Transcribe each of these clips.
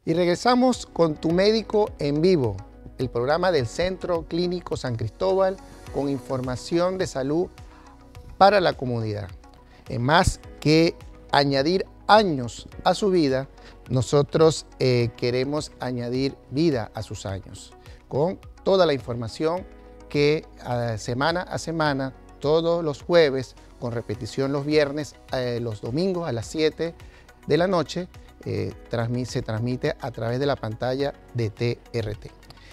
Y regresamos con Tu Médico en Vivo, el programa del Centro Clínico San Cristóbal con información de salud para la comunidad. En más que añadir años a su vida, nosotros queremos añadir vida a sus años, con toda la información que semana a semana, todos los jueves, con repetición los viernes, los domingos a las 7 de la noche, se transmite a través de la pantalla de TRT.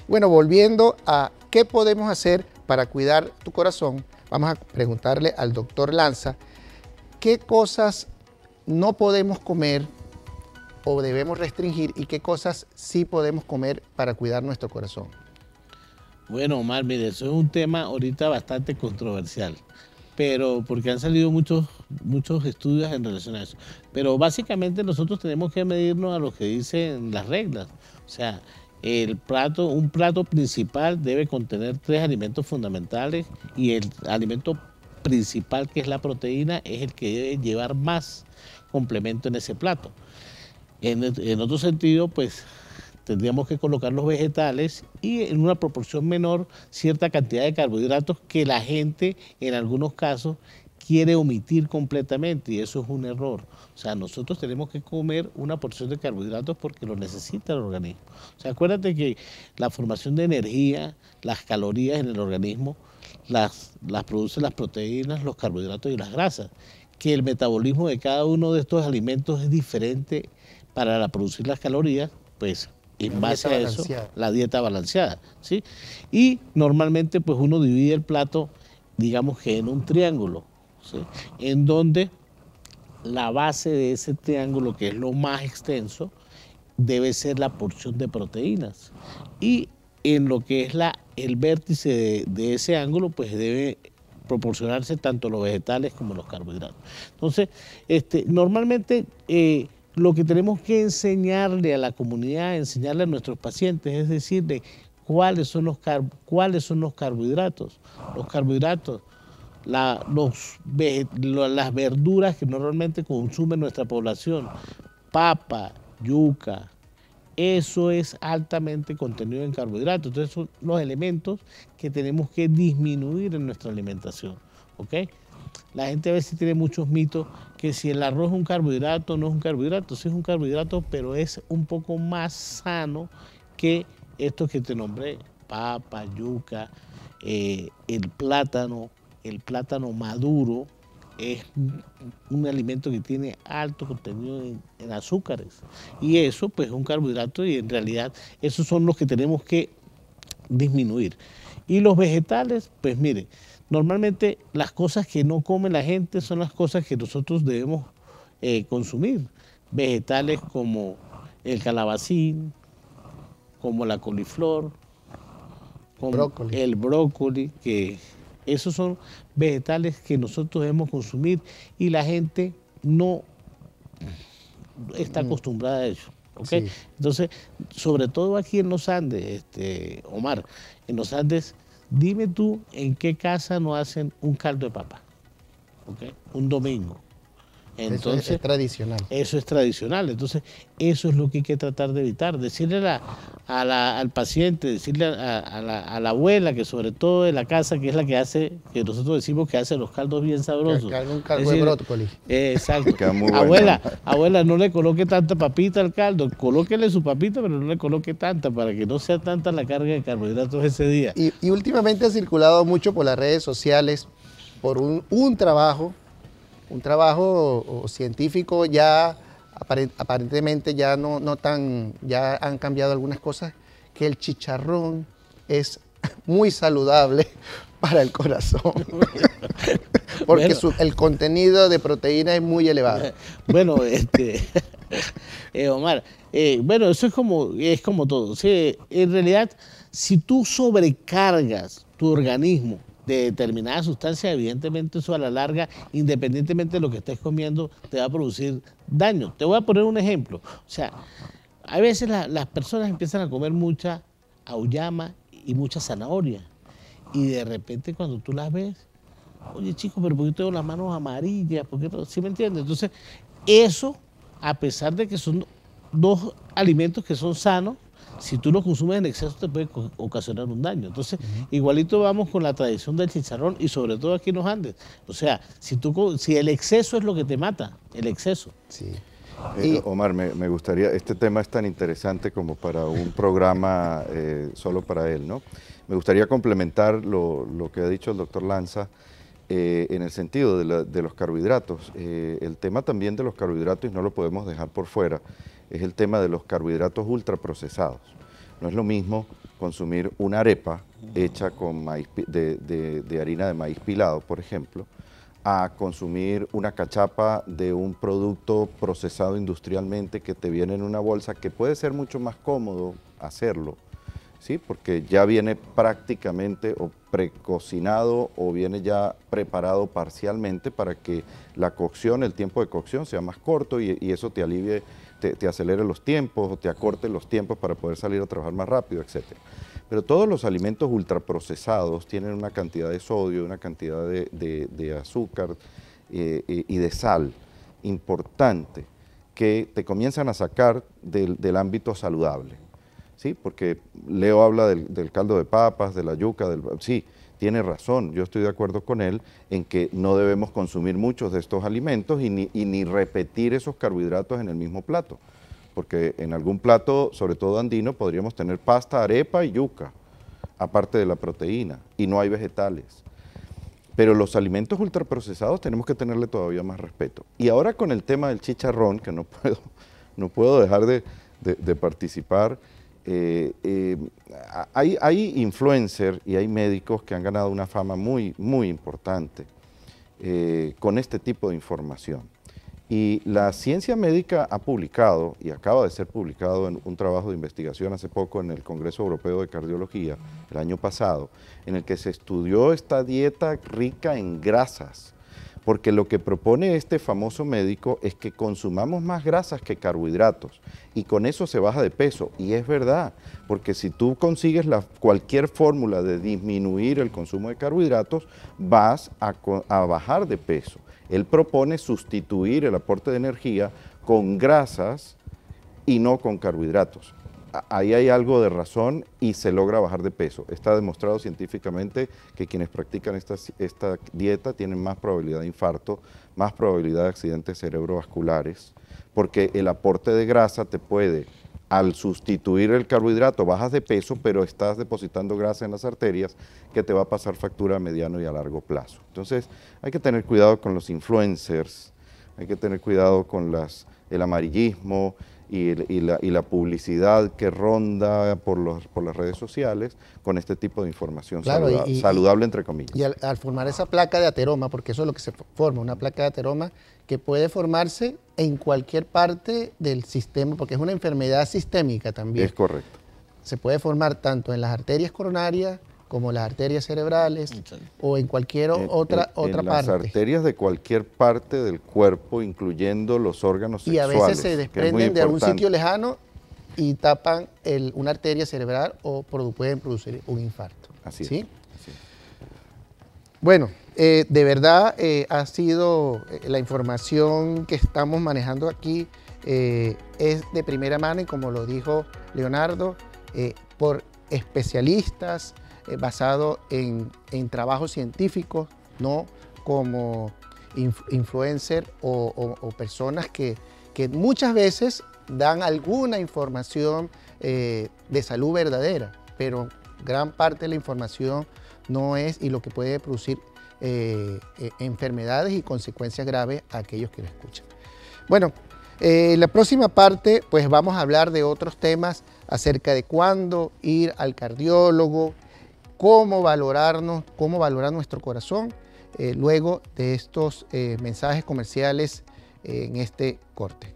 Bueno, volviendo a qué podemos hacer para cuidar tu corazón, vamos a preguntarle al doctor Lanza qué cosas no podemos comer o debemos restringir y qué cosas sí podemos comer para cuidar nuestro corazón. Bueno, Omar, mire, eso es un tema ahorita bastante controversial, pero porque han salido muchos estudios en relación a eso. Pero básicamente nosotros tenemos que medirnos a lo que dicen las reglas. O sea, un plato principal debe contener 3 alimentos fundamentales y el alimento principal, que es la proteína, es el que debe llevar más complemento en ese plato. En otro sentido, pues tendríamos que colocar los vegetales y en una proporción menor cierta cantidad de carbohidratos que la gente en algunos casos quiere omitir completamente, y eso es un error. O sea, nosotros tenemos que comer una porción de carbohidratos porque lo necesita el organismo. O sea, acuérdate que la formación de energía, las calorías en el organismo, las producen las proteínas, los carbohidratos y las grasas, que el metabolismo de cada uno de estos alimentos es diferente para producir las calorías, pues en base a eso, la dieta balanceada, ¿sí? Y normalmente pues uno divide el plato, digamos que en un triángulo, ¿sí? En donde la base de ese triángulo, que es lo más extenso, debe ser la porción de proteínas. Y en lo que es el vértice de ese ángulo, pues debe proporcionarse tanto los vegetales como los carbohidratos. Entonces, normalmente lo que tenemos que enseñarle a la comunidad, enseñarle a nuestros pacientes, es decirle cuáles son los carbohidratos. Los carbohidratos, las verduras que normalmente consume nuestra población, papa, yuca, eso es altamente contenido en carbohidratos. Entonces son los elementos que tenemos que disminuir en nuestra alimentación, ¿ok? La gente a veces tiene muchos mitos que si el arroz es un carbohidrato, no es un carbohidrato. Sí es un carbohidrato, pero es un poco más sano que estos que te nombré: papa, yuca, el plátano maduro es un alimento que tiene alto contenido en azúcares. Y eso pues es un carbohidrato, y en realidad esos son los que tenemos que disminuir. Y los vegetales, pues mire, normalmente las cosas que no come la gente son las cosas que nosotros debemos consumir. Vegetales como el calabacín, como la coliflor, como el brócoli, que esos son vegetales que nosotros debemos consumir y la gente no está acostumbrada a eso. ¿Okay? Sí. Entonces, sobre todo aquí en los Andes, Omar, en los Andes, dime tú en qué casa no hacen un caldo de papa, ¿okay? Un domingo. Entonces, eso es tradicional. Eso es tradicional. Entonces, eso es lo que hay que tratar de evitar. Decirle al paciente, decirle a la abuela, que sobre todo de la casa, que es la que hace, que nosotros decimos que hace los caldos bien sabrosos. Que haga un caldo de brócoli. Exacto. Abuela, no le coloque tanta papita al caldo. Colóquele su papita, pero no le coloque tanta, para que no sea tanta la carga de carbohidratos ese día. Y últimamente ha circulado mucho por las redes sociales por un trabajo científico, ya aparentemente ya ya han cambiado algunas cosas, que el chicharrón es muy saludable para el corazón, porque el contenido de proteína es muy elevado. Bueno, Omar, bueno, eso es como todo. ¿Sí? En realidad, si tú sobrecargas tu organismo de determinada sustancia, evidentemente eso a la larga, independientemente de lo que estés comiendo, te va a producir daño. Te voy a poner un ejemplo. O sea, a veces las personas empiezan a comer mucha auyama y mucha zanahoria, y de repente cuando tú las ves, oye chico, pero ¿por qué tengo las manos amarillas? ¿Por qué no? ¿Sí me entiendes? Entonces, eso, a pesar de que son dos alimentos que son sanos. Si tú los consumes en exceso te puede ocasionar un daño. Entonces, igualito vamos con la tradición del chicharrón y sobre todo aquí en los Andes. O sea, si el exceso es lo que te mata, el exceso. Sí. Omar, me gustaría, este tema es tan interesante como para un programa solo para él, ¿no? Me gustaría complementar lo que ha dicho el doctor Lanza en el sentido de los carbohidratos. El tema también de los carbohidratos, y no lo podemos dejar por fuera, es el tema de los carbohidratos ultraprocesados. No es lo mismo consumir una arepa hecha con maíz, de harina de maíz pilado, por ejemplo, a consumir una cachapa de un producto procesado industrialmente que te viene en una bolsa, que puede ser mucho más cómodo hacerlo, ¿sí? Porque ya viene prácticamente o precocinado o viene ya preparado parcialmente para que la cocción, el tiempo de cocción sea más corto y eso te alivie, te acelere los tiempos o te acorte los tiempos para poder salir a trabajar más rápido, etc. Pero todos los alimentos ultraprocesados tienen una cantidad de sodio, una cantidad de azúcar y de sal importante que te comienzan a sacar del ámbito saludable, ¿sí? Porque Leo habla del caldo de papas, de la yuca, sí, tiene razón, yo estoy de acuerdo con él en que no debemos consumir muchos de estos alimentos y ni repetir esos carbohidratos en el mismo plato, porque en algún plato, sobre todo andino, podríamos tener pasta, arepa y yuca, aparte de la proteína, y no hay vegetales. Pero los alimentos ultraprocesados tenemos que tenerle todavía más respeto. Y ahora con el tema del chicharrón, que no puedo dejar de participar, hay influencers y hay médicos que han ganado una fama muy, muy importante con este tipo de información. Y la ciencia médica ha publicado, y acaba de ser publicado en un trabajo de investigación hace poco en el Congreso Europeo de Cardiología, el año pasado, en el que se estudió esta dieta rica en grasas, porque lo que propone este famoso médico es que consumamos más grasas que carbohidratos y con eso se baja de peso. Y es verdad, porque si tú consigues cualquier fórmula de disminuir el consumo de carbohidratos, vas a bajar de peso. Él propone sustituir el aporte de energía con grasas y no con carbohidratos. Ahí hay algo de razón y se logra bajar de peso. Está demostrado científicamente que quienes practican esta dieta tienen más probabilidad de infarto, más probabilidad de accidentes cerebrovasculares, porque el aporte de grasa te puede, al sustituir el carbohidrato, bajas de peso, pero estás depositando grasa en las arterias que te va a pasar factura a mediano y a largo plazo. Entonces, hay que tener cuidado con los influencers, hay que tener cuidado con el amarillismo y la publicidad que ronda por las redes sociales con este tipo de información, claro, saludable entre comillas. Y al formar esa placa de ateroma, porque eso es lo que se forma, una placa de ateroma que puede formarse en cualquier parte del sistema, porque es una enfermedad sistémica también. Es correcto. Se puede formar tanto en las arterias coronarias como las arterias cerebrales o en cualquier otra parte. En las arterias de cualquier parte del cuerpo, incluyendo los órganos sexuales. Y a veces se desprenden de algún sitio lejano y tapan una arteria cerebral o pueden producir un infarto. Así es. ¿Sí? Así es. Bueno, de verdad ha sido la información que estamos manejando aquí es de primera mano y como lo dijo Leonardo, por especialistas, basado en trabajos científicos, no como influencer o personas que muchas veces dan alguna información de salud verdadera, pero gran parte de la información no es y lo que puede producir enfermedades y consecuencias graves a aquellos que lo escuchan. Bueno, en la próxima parte pues vamos a hablar de otros temas acerca de cuándo ir al cardiólogo, cómo valorar nuestro corazón luego de estos mensajes comerciales en este corte.